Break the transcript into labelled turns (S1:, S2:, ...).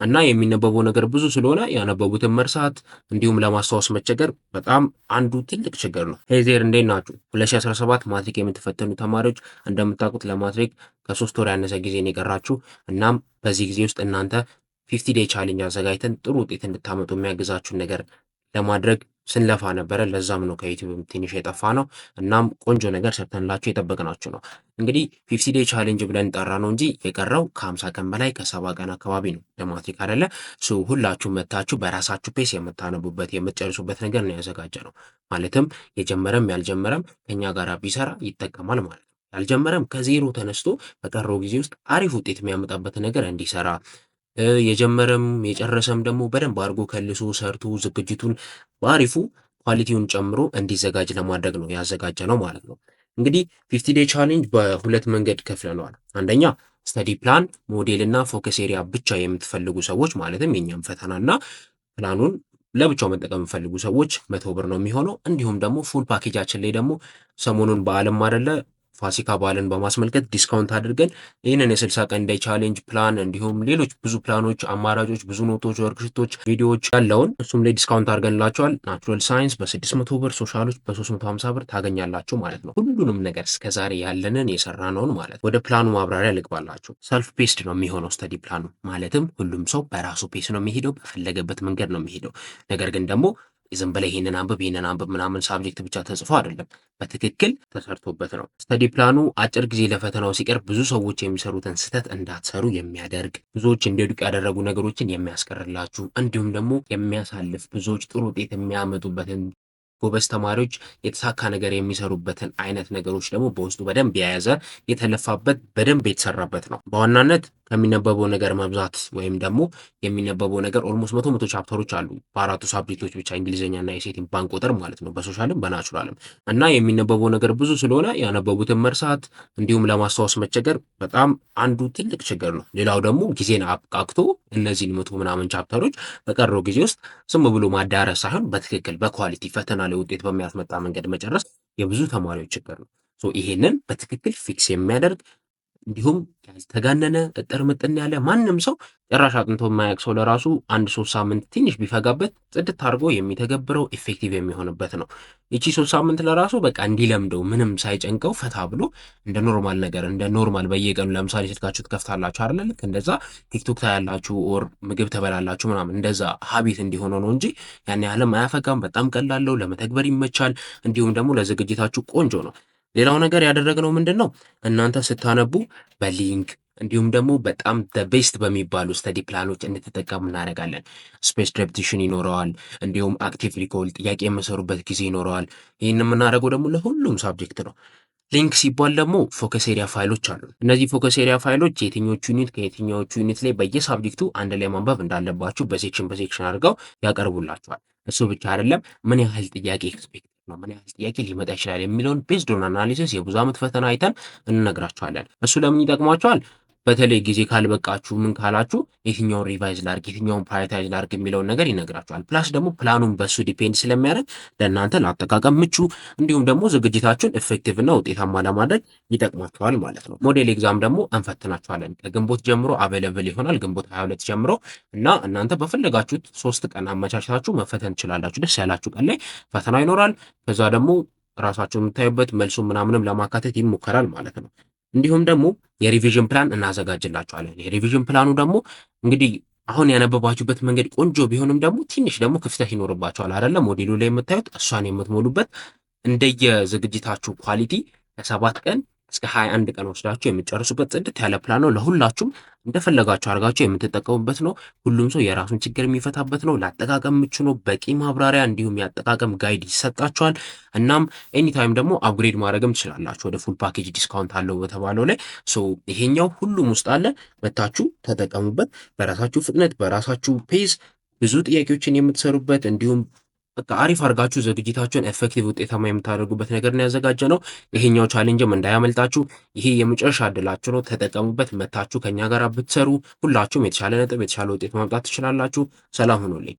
S1: እና የሚነበበው ነገር ብዙ ስለሆነ ያነበቡትን መርሳት እንዲሁም ለማስታወስ መቸገር በጣም አንዱ ትልቅ ችግር ነው። ሄይ ዜር እንዴት ናችሁ? 2017 ማትሪክ የምትፈተኑ ተማሪዎች እንደምታውቁት ለማትሪክ ከ3 ወር ያነሰ ጊዜ ነው የቀራችሁ። እናም በዚህ ጊዜ ውስጥ እናንተ 50 ዴይ ቻሌንጅ አዘጋጅተን ጥሩ ውጤት እንድታመጡ የሚያግዛችሁን ነገር ለማድረግ ስንለፋ ነበረ። ለዛም ነው ከዩቲዩብ ትንሽ የጠፋ ነው። እናም ቆንጆ ነገር ሰርተንላችሁ የጠበቅናችሁ ነው። እንግዲህ 50 ዴይ ቻሌንጅ ብለን ጠራ ነው እንጂ የቀረው ከ50 ቀን በላይ ከ70 ቀን አካባቢ ነው ለማትሪክ አይደለ? ሁላችሁ መታችሁ በራሳችሁ ፔስ የምታነቡበት የምትጨርሱበት ነገር ነው ያዘጋጀ ነው። ማለትም የጀመረም ያልጀመረም ከኛ ጋር ቢሰራ ይጠቀማል ማለት ነው። ያልጀመረም ከዜሮ ተነስቶ በቀረው ጊዜ ውስጥ አሪፍ ውጤት የሚያመጣበት ነገር እንዲሰራ የጀመረም የጨረሰም ደግሞ በደንብ አድርጎ ከልሶ ሰርቶ ዝግጅቱን በአሪፉ ኳሊቲውን ጨምሮ እንዲዘጋጅ ለማድረግ ነው ያዘጋጀ ነው ማለት ነው። እንግዲህ 50 ዴይ ቻሌንጅ በሁለት መንገድ ከፍለነዋል። አንደኛ ስተዲ ፕላን ሞዴል እና ፎከስ ኤሪያ ብቻ የምትፈልጉ ሰዎች ማለትም የኛም ፈተናና ፕላኑን ለብቻው መጠቀም የምፈልጉ ሰዎች 100 ብር ነው የሚሆነው። እንዲሁም ደግሞ ፉል ፓኬጃችን ላይ ደግሞ ሰሞኑን በዓለም አይደለ ፋሲካ በዓልን በማስመልከት ዲስካውንት አድርገን ይህንን የ60 ቀን ዴይ ቻሌንጅ ፕላን እንዲሁም ሌሎች ብዙ ፕላኖች፣ አማራጮች፣ ብዙ ኖቶች፣ ወርክሽቶች፣ ቪዲዮዎች ያለውን እሱም ላይ ዲስካውንት አድርገንላቸዋል። ናቹራል ሳይንስ በ600 ብር፣ ሶሻሎች በ350 ብር ታገኛላችሁ ማለት ነው። ሁሉንም ነገር እስከዛሬ ያለንን የሰራነውን ማለት ወደ ፕላኑ ማብራሪያ ልግባላችሁ። ሰልፍ ፔስድ ነው የሚሆነው ስተዲ ፕላኑ ማለትም ሁሉም ሰው በራሱ ፔስ ነው የሚሄደው፣ በፈለገበት መንገድ ነው የሚሄደው። ነገር ግን ደግሞ ዝም ብለህ ይሄንን አንብብ ምናምን ሳብጀክት ብቻ ተጽፎ አይደለም፣ በትክክል ተሰርቶበት ነው። ስተዲ ፕላኑ አጭር ጊዜ ለፈተናው ሲቀርብ ብዙ ሰዎች የሚሰሩትን ስህተት እንዳትሰሩ የሚያደርግ ብዙዎች እንዲወድቁ ያደረጉ ነገሮችን የሚያስቀርላችሁ እንዲሁም ደግሞ የሚያሳልፍ ብዙዎች ጥሩ ውጤት የሚያመጡበትን ጎበዝ ተማሪዎች የተሳካ ነገር የሚሰሩበትን አይነት ነገሮች ደግሞ በውስጡ በደንብ የያዘ የተለፋበት በደንብ የተሰራበት ነው። በዋናነት ከሚነበበው ነገር መብዛት ወይም ደግሞ የሚነበበው ነገር ኦልሞስት መቶ ቻፕተሮች አሉ በአራቱ ሳብጀክቶች ብቻ እንግሊዝኛና የሴቲን ባንቆጥር ማለት ነው፣ በሶሻልም በናቹራልም እና የሚነበበው ነገር ብዙ ስለሆነ ያነበቡትን መርሳት እንዲሁም ለማስታወስ መቸገር በጣም አንዱ ትልቅ ችግር ነው። ሌላው ደግሞ ጊዜን አብቃቅቶ እነዚህን መቶ ምናምን ቻፕተሮች በቀረው ጊዜ ውስጥ ዝም ብሎ ማዳረስ ሳይሆን በትክክል በኳሊቲ ፈተና ላይ ውጤት በሚያስመጣ መንገድ መጨረስ የብዙ ተማሪዎች ችግር ነው። ይሄንን በትክክል ፊክስ የሚያደርግ እንዲሁም ያልተጋነነ እጥር ምጥን ያለ ማንም ሰው ጭራሽ አጥንቶ የማያውቅ ሰው ለራሱ 1-3 ሳምንት ትንሽ ቢፈጋበት ጽድት አድርጎ የሚተገብረው ኢፌክቲቭ የሚሆንበት ነው። ይቺ 3 ሳምንት ለራሱ በቃ እንዲለምደው ምንም ሳይጨንቀው ፈታ ብሎ እንደ ኖርማል ነገር እንደ ኖርማል በየቀኑ ለምሳሌ ስልካችሁ ትከፍታላችሁ አይደለ? ልክ እንደዛ ቲክቶክ ታያላችሁ ኦር ምግብ ትበላላችሁ ምናምን እንደዛ ሀቢት እንዲሆነው ነው እንጂ ያን ያህልም አያፈጋም። በጣም ቀላለው ለመተግበር ይመቻል። እንዲሁም ደግሞ ለዝግጅታችሁ ቆንጆ ነው። ሌላው ነገር ያደረግነው ምንድን ነው? እናንተ ስታነቡ በሊንክ እንዲሁም ደግሞ በጣም ቤስት በሚባሉ ስተዲ ፕላኖች እንድትጠቀሙ እናደርጋለን። ስፔስ ሬፕቲሽን ይኖረዋል። እንዲሁም አክቲቭ ሪኮል ጥያቄ የምሰሩበት ጊዜ ይኖረዋል። ይህን የምናደርገው ደግሞ ለሁሉም ሳብጀክት ነው። ሊንክ ሲባል ደግሞ ፎከስ ኤሪያ ፋይሎች አሉ። እነዚህ ፎከስ ኤሪያ ፋይሎች የትኞቹ ዩኒት ከየትኛዎቹ ዩኒት ላይ በየሳብጀክቱ አንድ ላይ ማንበብ እንዳለባችሁ በሴክሽን አድርገው ያቀርቡላችኋል። እሱ ብቻ አይደለም፣ ምን ያህል ጥያቄ ኤክስፔክት ነው፣ ምን ያህል ጥያቄ ሊመጣ ይችላል የሚለውን ቤዝድ ኦን አናሊሲስ የብዙ ዓመት ፈተና አይተን እንነግራችኋለን። እሱ ለምን ይጠቅማችኋል? በተለይ ጊዜ ካልበቃችሁ ምን ካላችሁ የትኛውን ሪቫይዝ ላርግ የትኛውን ፕራዮሪታይዝ ላርግ የሚለውን ነገር ይነግራችኋል። ፕላስ ደግሞ ፕላኑን በሱ ዲፔንድ ስለሚያደርግ ለእናንተ ለአጠቃቀም ምቹ እንዲሁም ደግሞ ዝግጅታችሁን ኤፌክቲቭ እና ውጤታማ ለማድረግ ይጠቅማችኋል ማለት ነው። ሞዴል ኤግዛም ደግሞ እንፈትናችኋለን። ከግንቦት ጀምሮ አቬለብል ይሆናል፣ ግንቦት 22 ጀምሮ እና እናንተ በፈለጋችሁት 3 ቀን አመቻችታችሁ መፈተን ትችላላችሁ። ደስ ያላችሁ ቀን ላይ ፈተና ይኖራል። ከዛ ደግሞ ራሳችሁ የምታዩበት መልሱ ምናምንም ለማካተት ይሞከራል ማለት ነው። እንዲሁም ደግሞ የሪቪዥን ፕላን እናዘጋጅላችኋለን። የሪቪዥን ፕላኑ ደግሞ እንግዲህ አሁን ያነበባችሁበት መንገድ ቆንጆ ቢሆንም ደግሞ ትንሽ ደግሞ ክፍተት ይኖርባችኋል አይደለ? ሞዴሉ ላይ የምታዩት እሷን የምትሞሉበት እንደየ ዝግጅታችሁ ኳሊቲ ከ7 ቀን እስከ 21 ቀን ወስዳችሁ የምትጨርሱበት ጽድት ያለ ፕላን ነው። ለሁላችሁም እንደፈለጋችሁ አድርጋችሁ የምትጠቀሙበት ነው። ሁሉም ሰው የራሱን ችግር የሚፈታበት ነው። ለአጠቃቀም ምቹ ነው። በቂ ማብራሪያ እንዲሁም የአጠቃቀም ጋይድ ይሰጣችኋል። እናም ኤኒታይም ደግሞ አፕግሬድ ማድረግም ትችላላችሁ። ወደ ፉል ፓኬጅ ዲስካውንት አለው በተባለው ላይ ይሄኛው ሁሉም ውስጥ አለ። መታችሁ ተጠቀሙበት። በራሳችሁ ፍጥነት በራሳችሁ ፔዝ ብዙ ጥያቄዎችን የምትሰሩበት እንዲሁም በቃ አሪፍ አድርጋችሁ ዝግጅታችሁን ኤፌክቲቭ ውጤታማ የምታደርጉበት ነገር ነው ያዘጋጀ ነው። ይሄኛው ቻሌንጅም እንዳያመልጣችሁ። ይሄ የመጨረሻ እድላችሁ ነው። ተጠቀሙበት። መታችሁ ከኛ ጋር ብትሰሩ ሁላችሁም የተሻለ ነጥብ የተሻለ ውጤት ማምጣት ትችላላችሁ። ሰላም ሁኑልኝ።